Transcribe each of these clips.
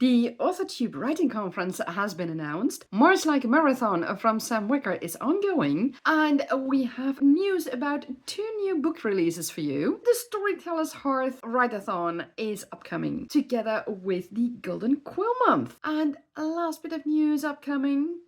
The Authortube Writing Conference has been announced. March Like a Marathon from Sam Wicker is ongoing. And we have news about 2 new book releases for you. The Storyteller's Hearth Write-a-thon is upcoming, together with the Golden Quill Month. And last bit of news upcoming,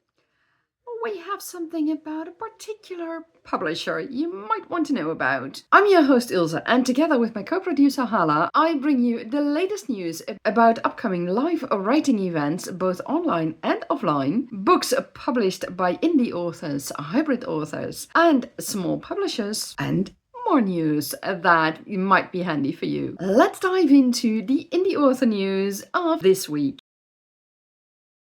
we have something about a particular publisher you might want to know about. I'm your host Ilse, and together with my co-producer Hala, I bring you the latest news about upcoming live writing events, both online and offline, books published by indie authors, hybrid authors, and small publishers, and more news that might be handy for you. Let's dive into the indie author news of this week.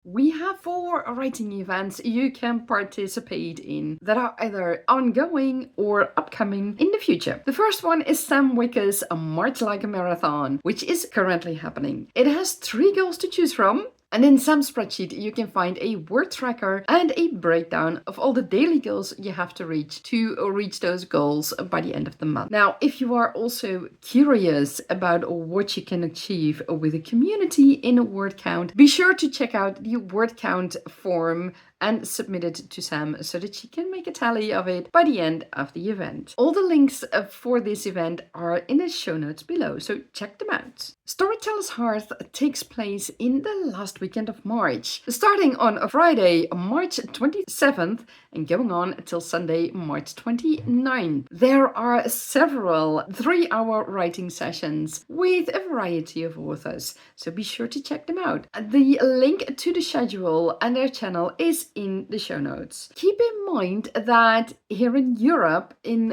We have 4 writing events you can participate in that are either ongoing or upcoming in the future. The first one is Sam Wicker's March Like a Marathon, which is currently happening. It has 3 goals to choose from. And in Sam's spreadsheet, you can find a word tracker and a breakdown of all the daily goals you have to reach those goals by the end of the month. Now, if you are also curious about what you can achieve with a community in a word count, be sure to check out the word count form and submit it to Sam so that she can make a tally of it by the end of the event. All the links for this event are in the show notes below, so check them out. Storyteller's Hearth takes place in the last weekend of March, starting on Friday, March 27th and going on until Sunday, March 29th. There are several 3-hour writing sessions with a variety of authors, so be sure to check them out. The link to the schedule and their channel is in the show notes. Keep in mind that here in Europe, during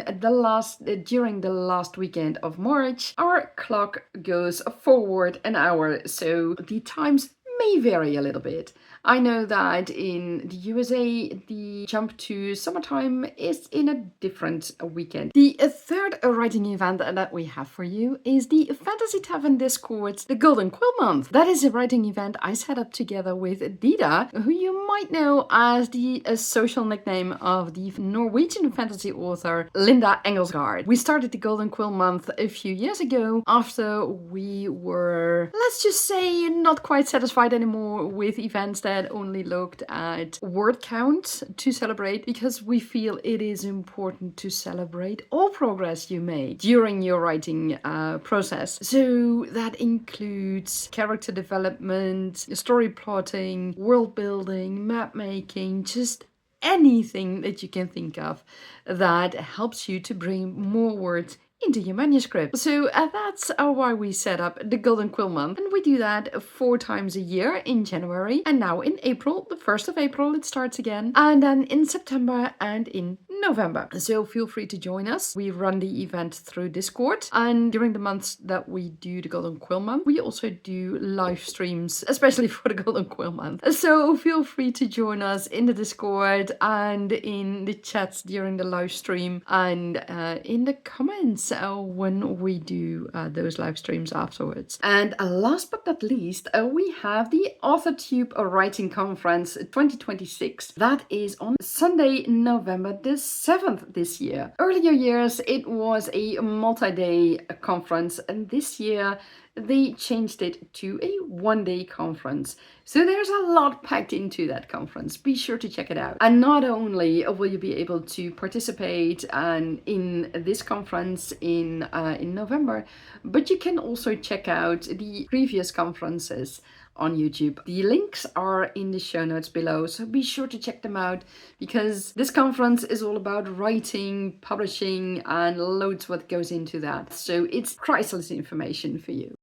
the last weekend of March, our clock goes forward an hour, so the times may vary a little bit. I know that in the USA, the jump to summertime is in a different weekend. The third writing event that we have for you is the Fantasy Tavern Discord, the Golden Quill Month. That is a writing event I set up together with Dida, who you might know as the social nickname of the Norwegian fantasy author Linda Engelsgaard. We started the Golden Quill Month a few years ago after we were, let's just say, not quite satisfied anymore with events that only looked at word count to celebrate, because we feel it is important to celebrate all progress you made during your writing process. So that includes character development, story plotting, world building, map making, just anything that you can think of that helps you to bring more words into your manuscript. So that's why we set up the Golden Quill Month, and we do that 4 times a year in January, and now in April, the 1st of April it starts again, and then in September and in November. So feel free to join us. We run the event through Discord, and during the months that we do the Golden Quill Month, we also do live streams, especially for the Golden Quill Month. So feel free to join us in the Discord and in the chats during the live stream, and in the comments when we do those live streams afterwards. And last but not least, we have the Authortube Writing Conference 2026. That is on Sunday, November the 7th this year. Earlier years, it was a multi-day conference, and this year they changed it to a 1-day conference. So there's a lot packed into that conference. Be sure to check it out. And not only will you be able to participate in this conference in November, but you can also check out the previous conferences on YouTube. The links are in the show notes below, so be sure to check them out, because this conference is all about writing, publishing, and loads what goes into that. So it's priceless information for you.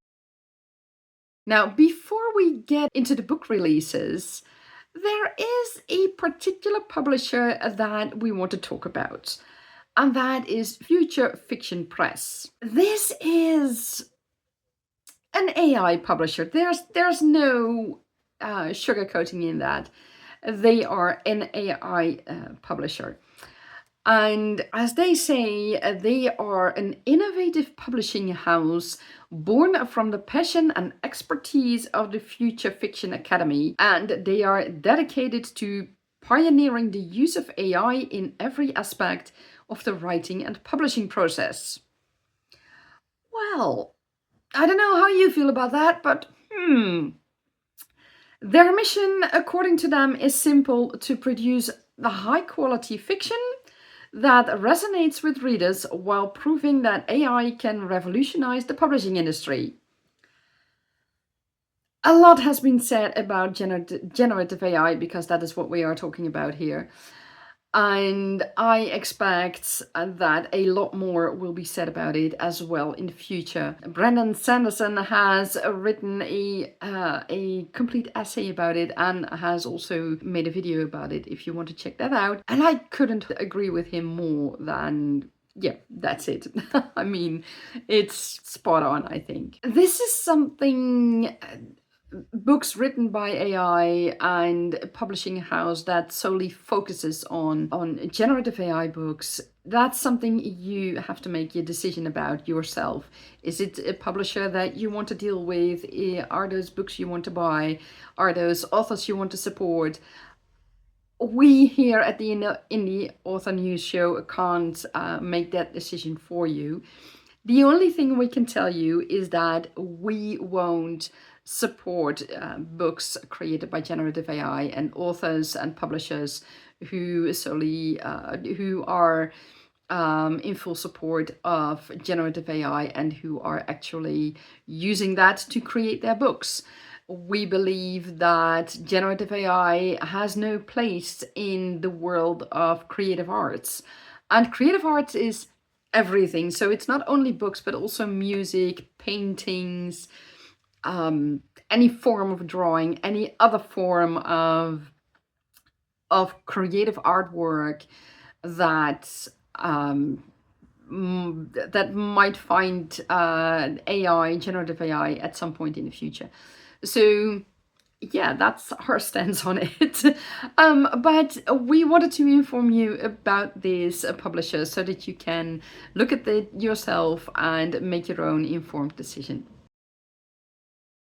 Now, before we get into the book releases, there is a particular publisher that we want to talk about, and that is Future Fiction Press. This is an AI publisher. There's no sugarcoating in that. They are an AI publisher. And as they say, they are an innovative publishing house born from the passion and expertise of the Future Fiction Academy. And they are dedicated to pioneering the use of AI in every aspect of the writing and publishing process. Well, I don't know how you feel about that, but Their mission, according to them, is simple: to produce the high quality fiction that resonates with readers while proving that AI can revolutionize the publishing industry. A lot has been said about generative AI because that is what we are talking about here. And I expect that a lot more will be said about it as well in the future. Brandon Sanderson has written a complete essay about it and has also made a video about it if you want to check that out. And I couldn't agree with him more than, yeah, that's it. I mean, it's spot on, I think. This is something, books written by AI and a publishing house that solely focuses on generative AI books, that's something you have to make your decision about yourself. Is it a publisher that you want to deal with? Are those books you want to buy? Are those authors you want to support? We here at the Indie Author News Show can't make that decision for you. The only thing we can tell you is that we won't support books created by generative AI and authors and publishers who solely who are in full support of generative AI and who are actually using that to create their books. We believe that generative AI has no place in the world of creative arts. And creative arts is everything. So it's not only books, but also music, paintings, any form of drawing, any other form of creative artwork that that might find AI, generative AI, at some point in the future. So yeah, that's our stance on it. But we wanted to inform you about this publisher so that you can look at it yourself and make your own informed decision.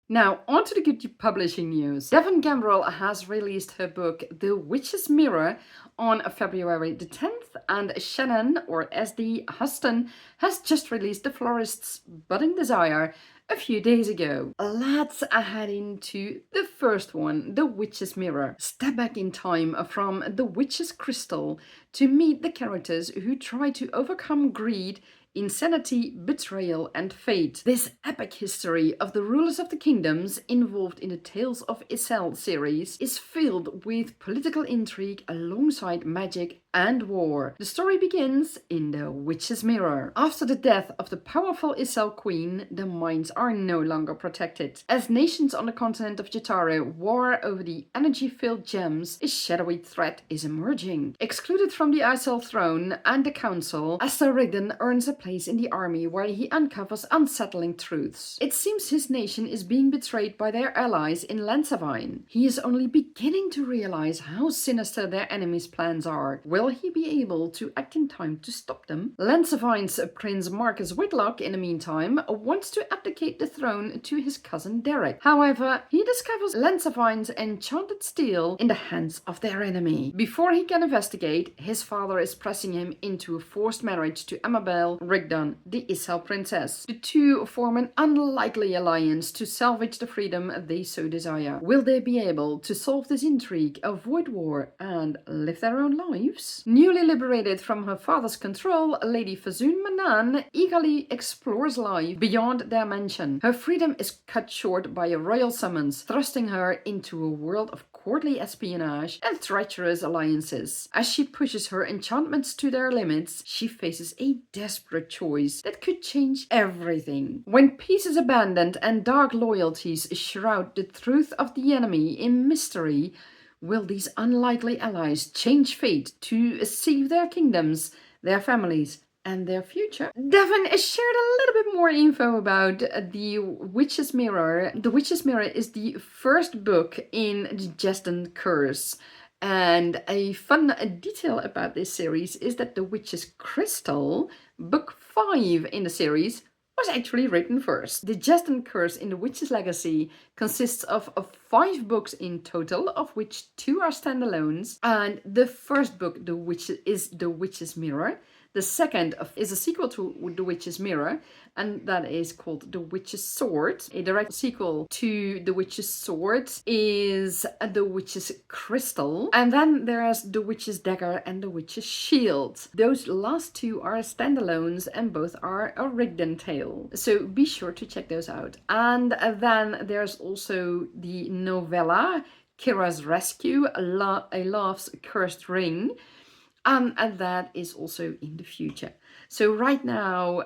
Now, on to the good publishing news. Devon Gambrell has released her book, The Witch's Mirror, on February the 10th, and Shanon, or SD Huston, has just released The Florist's Budding Desire a few days ago. Let's head into the first one, The Witch's Mirror. Step back in time from The Witch's Crystal to meet the characters who try to overcome greed, insanity, betrayal, and fate. This epic history of the rulers of the kingdoms involved in the Tales of Issel series is filled with political intrigue alongside magic and war. The story begins in the Witch's Mirror. After the death of the powerful Issel queen, the mines are no longer protected. As nations on the continent of Jatare war over the energy-filled gems, a shadowy threat is emerging. Excluded from the Issel throne and the council, Astor Rigdon earns a place in the army where he uncovers unsettling truths. It seems his nation is being betrayed by their allies in Lansavine. He is only beginning to realize how sinister their enemies' plans are. Will he be able to act in time to stop them? Lansavine's Prince Marcus Whitlock, in the meantime, wants to abdicate the throne to his cousin Derek. However, he discovers Lansavine's enchanted steel in the hands of their enemy. Before he can investigate, his father is pressing him into a forced marriage to Amabel Rigdon, the Issel princess. The two form an unlikely alliance to salvage the freedom they so desire. Will they be able to solve this intrigue, avoid war, and live their own lives? Newly liberated from her father's control, Lady Fazoon Manan eagerly explores life beyond their mansion. Her freedom is cut short by a royal summons, thrusting her into a world of courtly espionage and treacherous alliances. As she pushes her enchantments to their limits, she faces a desperate choice that could change everything. When peace is abandoned and dark loyalties shroud the truth of the enemy in mystery, will these unlikely allies change fate to save their kingdoms, their families, and their future? Devon shared a little bit more info about The Witch's Mirror. The Witch's Mirror is the first book in the Jeston Curse. And a fun detail about this series is that The Witch's Crystal, book 5 in the series, was actually written first. The Jeston Curse in The Witch's Legacy consists of 5 books in total, of which 2 are standalones. And the first book, The Witch's Mirror. The second is a sequel to The Witch's Mirror, and that is called The Witch's Sword. A direct sequel to The Witch's Sword is The Witch's Crystal. And then there's The Witch's Dagger and The Witch's Shield. Those last two are standalones and both are a Rigdon tale. So be sure to check those out. And then there's also the novella Kira's Rescue, a Love's Cursed Ring. And that is also in the future. So right now,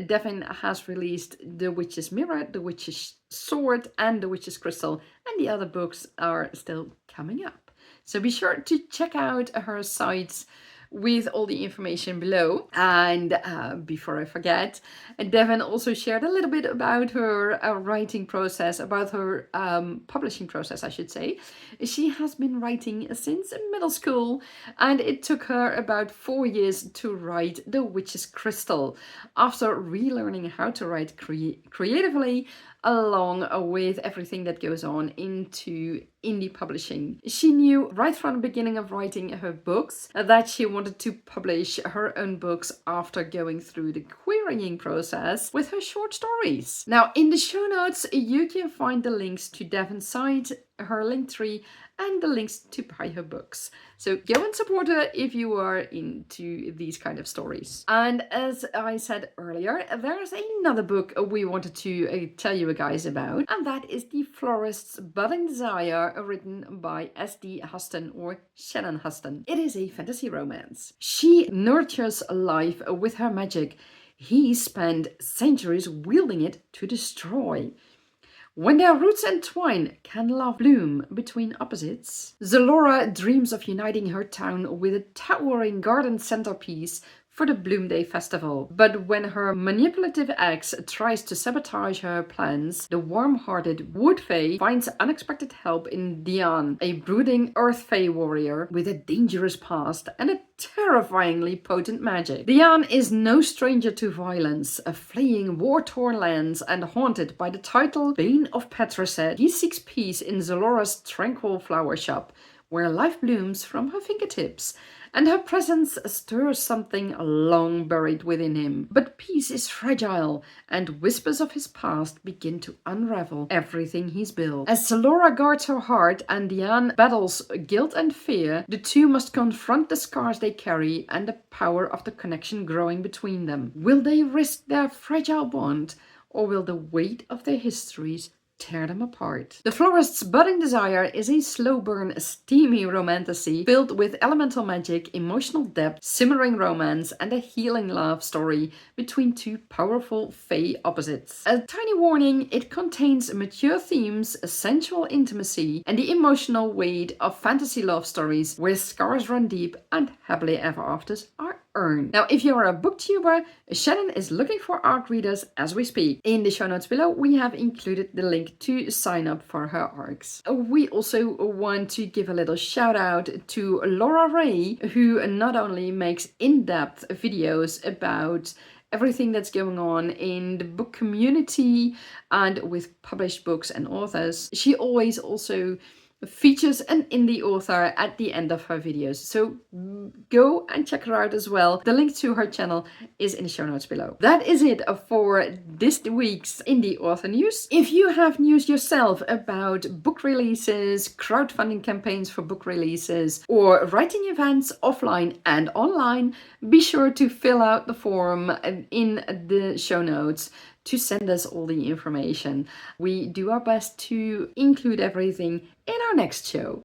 Devon has released The Witch's Mirror, The Witch's Sword, and The Witch's Crystal, and the other books are still coming up. So be sure to check out her sites with all the information below. And before I forget, Devon also shared a little bit about her writing process, about her publishing process, I should say. She has been writing since middle school, and it took her about 4 years to write The Witch's Crystal, after relearning how to write creatively, along with everything that goes on into indie publishing. She knew right from the beginning of writing her books that she wanted to publish her own books after going through the querying process with her short stories. Now, in the show notes, you can find the links to Devon's site, her Linktree, and the links to buy her books. So go and support her if you are into these kind of stories. And as I said earlier, there's another book we wanted to tell you guys about, and that is The Florist's Budding Desire, written by S.D. Huston, or Shanon Huston. It is a fantasy romance. She nurtures life with her magic. He spent centuries wielding it to destroy. When their roots entwine, can love bloom between opposites? Zalora dreams of uniting her town with a towering garden centerpiece for the Bloomday Festival. But when her manipulative ex tries to sabotage her plans, the warm-hearted Wood Fae finds unexpected help in Dian, a brooding Earth Fae warrior with a dangerous past and a terrifyingly potent magic. Dian is no stranger to violence, fleeing war-torn lands and haunted by the title Bane of Petraset. He seeks peace in Zalora's tranquil flower shop, where life blooms from her fingertips, and her presence stirs something long buried within him. But peace is fragile, and whispers of his past begin to unravel everything he's built. As Zalora guards her heart and Dian battles guilt and fear, the two must confront the scars they carry and the power of the connection growing between them. Will they risk their fragile bond, or will the weight of their histories tear them apart? The Florist's Budding Desire is a slow burn, steamy romantasy filled with elemental magic, emotional depth, simmering romance, and a healing love story between two powerful Fae opposites. A tiny warning, it contains mature themes, sensual intimacy, and the emotional weight of fantasy love stories where scars run deep and happily ever afters are earned. Now, if you are a booktuber, Shanon is looking for ARC readers as we speak. In the show notes below, we have included the link to sign up for her ARCs. We also want to give a little shout out to Laura Ray, who not only makes in-depth videos about everything that's going on in the book community and with published books and authors, she always also features an indie author at the end of her videos. So go and check her out as well. The link to her channel is in the show notes below. That is it for this week's indie author news. If you have news yourself about book releases, crowdfunding campaigns for book releases, or writing events offline and online, be sure to fill out the form in the show notes to send us all the information. We do our best to include everything in our next show.